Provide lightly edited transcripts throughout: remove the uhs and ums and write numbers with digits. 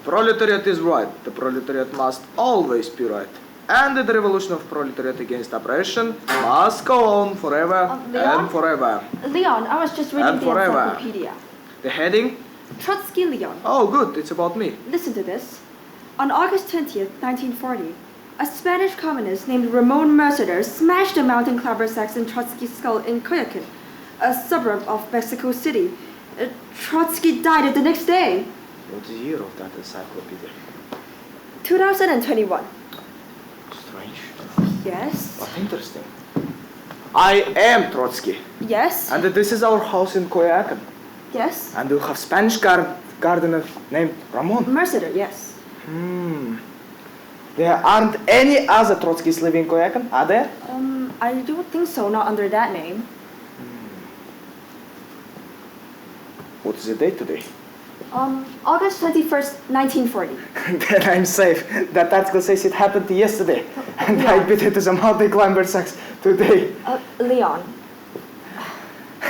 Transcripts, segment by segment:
proletariat is right. The proletariat must always be right. And the revolution of proletariat against oppression must go on forever and forever. Leon, I was just reading the encyclopedia. The heading? Trotsky, Leon. Oh, good. It's about me. Listen to this. On August 20th, 1940, a Spanish communist named Ramon smashed a mountain climber sex in Trotsky's skull in Coyoacán, a suburb of Mexico City. Trotsky died the next day. What's the year of that encyclopedia? 2021. Strange. Yes. But interesting. I am Trotsky. Yes. And this is our house in Coyoacán. Yes. And you have Spanish gardener named Ramon. Mercader, yes. There aren't any other Trotskys living in Coyoacán, are there? I don't think so, not under that name. What is the date today? August 21st, 1940. Then I'm safe. That article says it happened yesterday. And I beat it as a mountain climber sex today. Leon.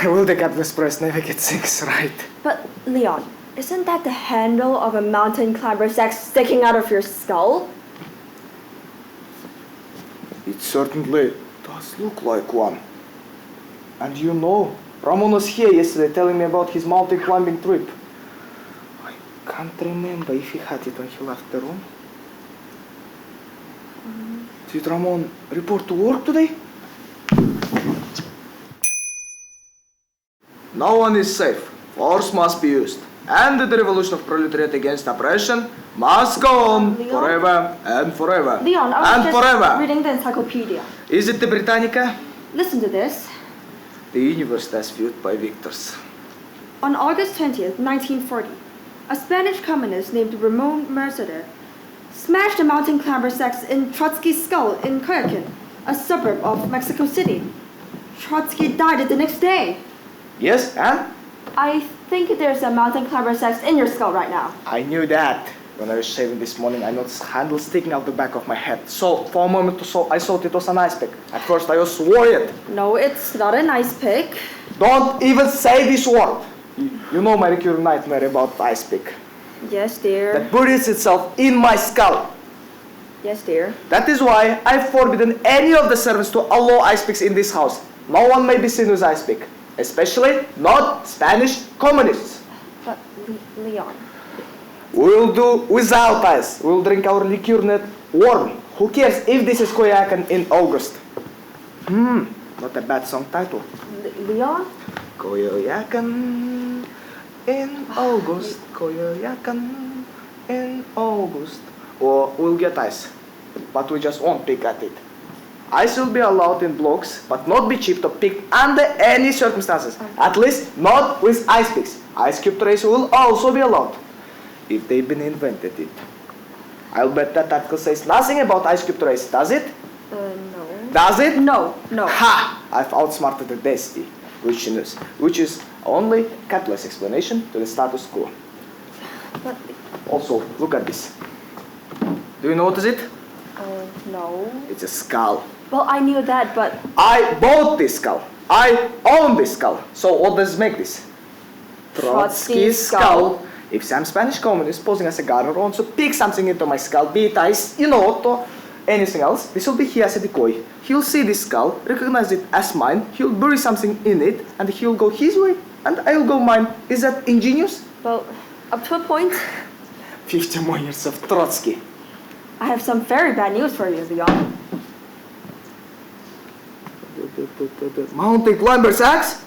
Will the capitalist press never get things right? But, Leon, isn't that the handle of a mountain climber sex sticking out of your skull? It certainly does look like one. And you know, Ramon was here yesterday telling me about his mountain climbing trip. I can't remember if he had it when he left the room. Did Ramon report to work today? No one is safe. Force must be used. And the revolution of proletariat against oppression must go on forever and forever. Leon, I was just forever. reading the encyclopedia. Is it the Britannica? Listen to this. The universe as viewed by victors. On August 20th, 1940, a Spanish communist named Ramon smashed a mountain climber sex in Trotsky's skull in Coyoacán, a suburb of Mexico City. Trotsky died the next day. Yes, and? I think there's a mountain climber sex in your skull right now. I knew that. When I was shaving this morning, I noticed handle sticking out the back of my head. So, for a moment or so, I thought it was an ice pick. At first, I was worried. No, it's not an ice pick. Don't even say this word. You know my recurring nightmare about ice pick. Yes, dear. That buries itself in my skull. Yes, dear. That is why I've forbidden any of the servants to allow ice picks in this house. No one may be seen with ice pick. Especially not Spanish communists. But, Leon. We'll do without ice. We'll drink our liqueur net warm. Who cares if this is Coyoacán in August? Not a bad song title. Leon? Coyoacán in August. Coyoacán in August. Or we'll get ice. But we just won't pick at it. Ice will be allowed in blocks, but not be cheap to pick under any circumstances. At least not with ice picks. Ice cube trays will also be allowed. If they've been invented it. I'll bet that article says nothing about ice cube trays, does it? No. Does it? No. Ha! I've outsmarted the destiny, which is only capitalist explanation to the status quo. But... Also, look at this. Do you notice it? No. It's a skull. Well, I knew that, but... I bought this skull. I own this skull. So what does it make this? Trotsky's skull. If some Spanish communist posing as a gardener wants to pick something into my skull, be it ice, or anything else, this will be here as a decoy. He'll see this skull, recognize it as mine, he'll bury something in it, and he'll go his way, and I'll go mine. Is that ingenious? Well, up to a point. 50 more years of Trotsky. I have some very bad news for you, Leon. Mountain climber's axe?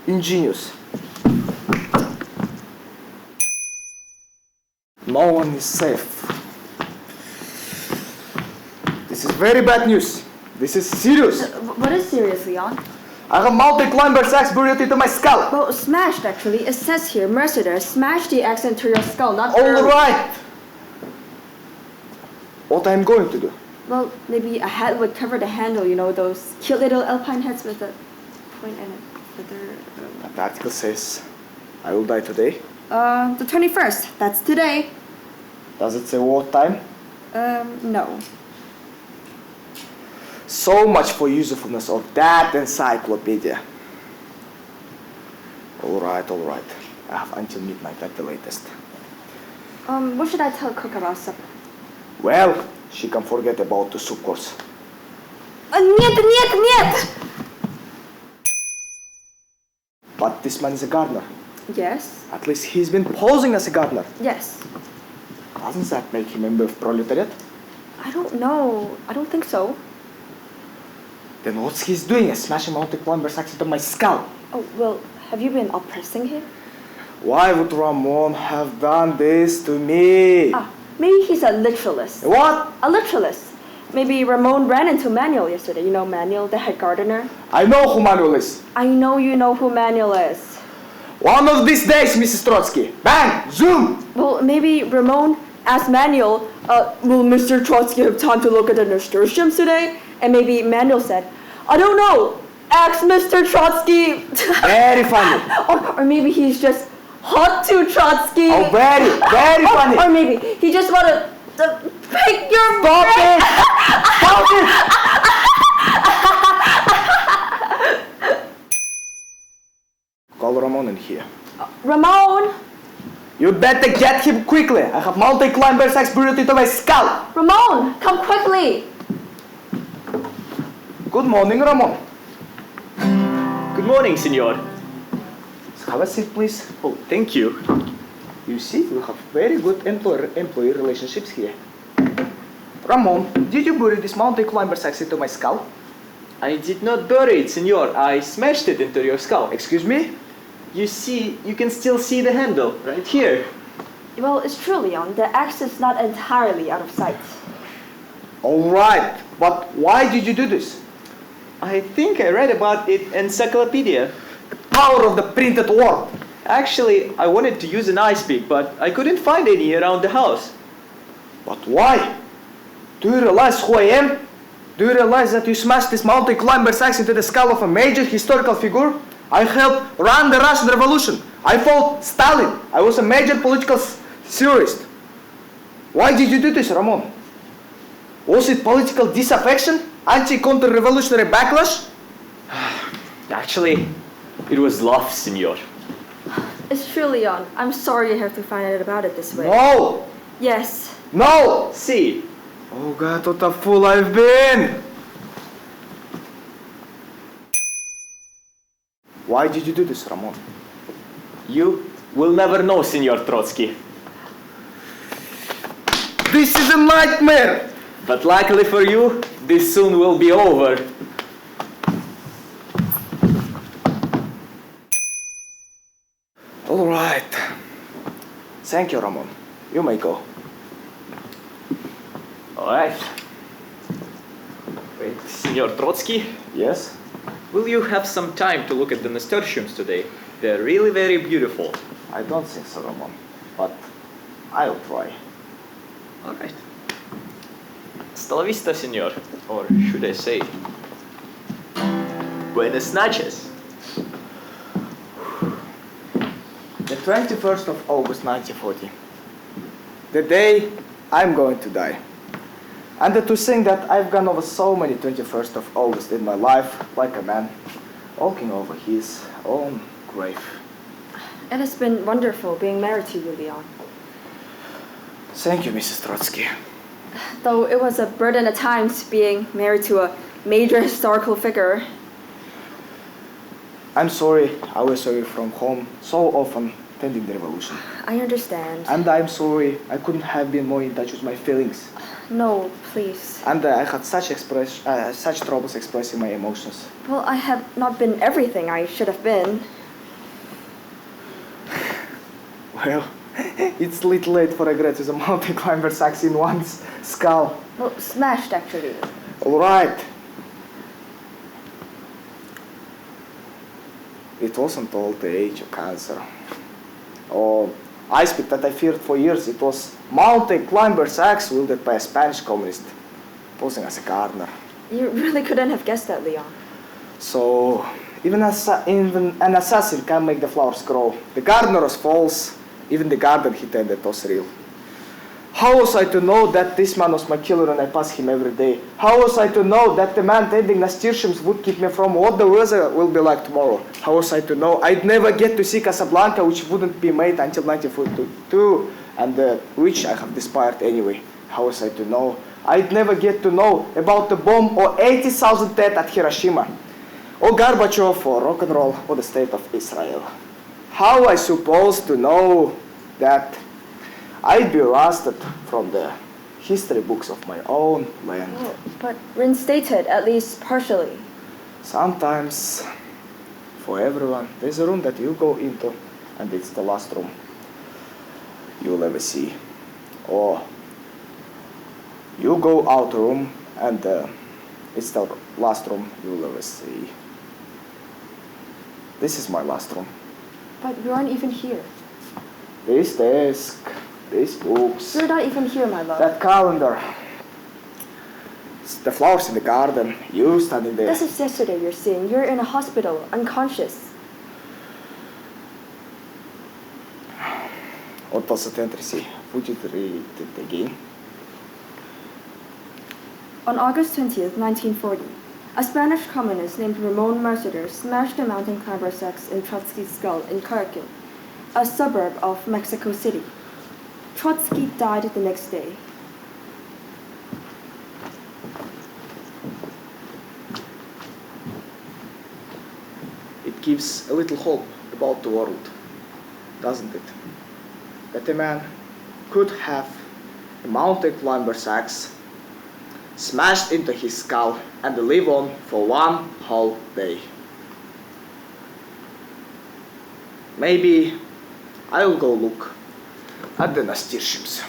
Ingenious. No one is safe. This is very bad news. This is serious. What is serious, Leon? I have mountain climber's axe buried into my skull. Well, smashed actually. It says here, Mercader smashed the axe into your skull, not all right. What I'm going to do? Well, maybe a hat would cover the handle, those cute little alpine hats with a point and a feather. The article says I will die today. The 21st. That's today. Does it say what time? No. So much for usefulness of that encyclopedia. All right. I have until midnight at the latest. What should I tell cook about supper? Well, she can forget about the soup course. Niet! But this man is a gardener. Yes. At least he's been posing as a gardener. Yes. Doesn't that make him a member of proletariat? I don't know. I don't think so. Then what's he's doing? Smashing multi-climber's axe into my skull. Oh, well, have you been oppressing him? Why would Ramon have done this to me? Maybe he's a literalist. What? A literalist. Maybe Ramon ran into Manuel yesterday. You know Manuel, the head gardener? I know who Manuel is. I know you know who Manuel is. One of these days, Mrs.Trotsky. Bang! Zoom! Well, maybe Ramon asked Manuel, will Mr. Trotsky have time to look at the nasturtiums today? And maybe Manuel said, I don't know, ask Mr. Trotsky. Very funny. or maybe he's just hot to Trotsky. Oh, very funny. Or maybe he just wanted to pick your Stop brain. it! Stop it! Call Ramon in here. Ramon! You better get him quickly. I have multi-climber's axe buried into my skull. Ramon, come quickly. Good morning, Ramon. Good morning, senor. Have a seat, please. Oh, thank you. You see, we have very good employer-employee relationships here. Ramon, did you bury this multi-climber's axe into my skull? I did not bury it, senor. I smashed it into your skull. Excuse me? You see, you can still see the handle right here. Well, it's true, Leon. The axe is not entirely out of sight. All right, but why did you do this? I think I read about it in encyclopedia. Power of the printed word. Actually, I wanted to use an ice pick, but I couldn't find any around the house. But why? Do you realize who I am? Do you realize that you smashed this multi-climber's axe into the skull of a major historical figure? I helped run the Russian Revolution. I fought Stalin. I was a major political theorist. Why did you do this, Ramon? Was it political disaffection? Anti-counter-revolutionary backlash? Actually, it was love, senor. It's true, Leon. I'm sorry you have to find out about it this way. No! Yes. No! See, Oh God, what a fool I've been! Why did you do this, Ramon? you will never know, senor Trotsky. This is a nightmare! But luckily for you, this soon will be over. All right. Thank you, Ramon. You may go. All right. Wait, senor Trotsky, Yes? will you have some time to look at the nasturtiums today? They're really very beautiful. I don't think so, Ramon. But I'll try. All right. Hasta la vista, senor. Or should I say, buenas noches. The 21st of August 1940. The day I'm going to die. And to think that I've gone over so many 21st of August in my life, like a man, walking over his own grave. It has been wonderful being married to you, Leon. Thank you, Mrs. Trotsky. Though it was a burden at times being married to a major historical figure. I'm sorry I was away from home so often attending the revolution. I understand. And I'm sorry I couldn't have been more in touch with my feelings. No, please. And I had such troubles expressing my emotions. Well, I have not been everything I should have been. Well, it's a little late for regrets with a mountain climber's axe in one's skull. Well, smashed actually. All right. It wasn't all the age of cancer. Or ice pick that I feared for years. It was mountain climber's axe wielded by a Spanish communist, posing as a gardener. You really couldn't have guessed that, Leon. So even an assassin can make the flowers grow. The gardener was false. Even the garden he tended was real. How was I to know that this man was my killer and I pass him every day? How was I to know that the man tending nasturtiums would keep me from what the weather will be like tomorrow? How was I to know I'd never get to see Casablanca, which wouldn't be made until 1942? and which I have despaired anyway. How was I to know? I'd never get to know about the bomb or 80,000 dead at Hiroshima, or Gorbachev, or rock and roll, or the state of Israel. How I supposed to know that I'd be arrested from the history books of my own land? Oh, but reinstated, at least partially. Sometimes, for everyone, there's a room that you go into, and it's the last room you'll ever see. Or you go out room, and it's the last room you'll ever see. This is my last room. But you aren't even here. This desk, these books, You're not even here, my love. that calendar, the flowers in the garden, you standing there. This is yesterday you're seeing. You're in a hospital, unconscious. What was the entry? Would you read it again? On August 20th, 1940, a Spanish communist named Ramon smashed a mountain climber sex in Trotsky's skull in Kharkiv, a suburb of Mexico City. Trotsky died the next day. It gives a little hope about the world, doesn't it? That a man could have a mountain climber's axe smashed into his skull and live on for one whole day. Maybe I'll go look at the NASIR ships.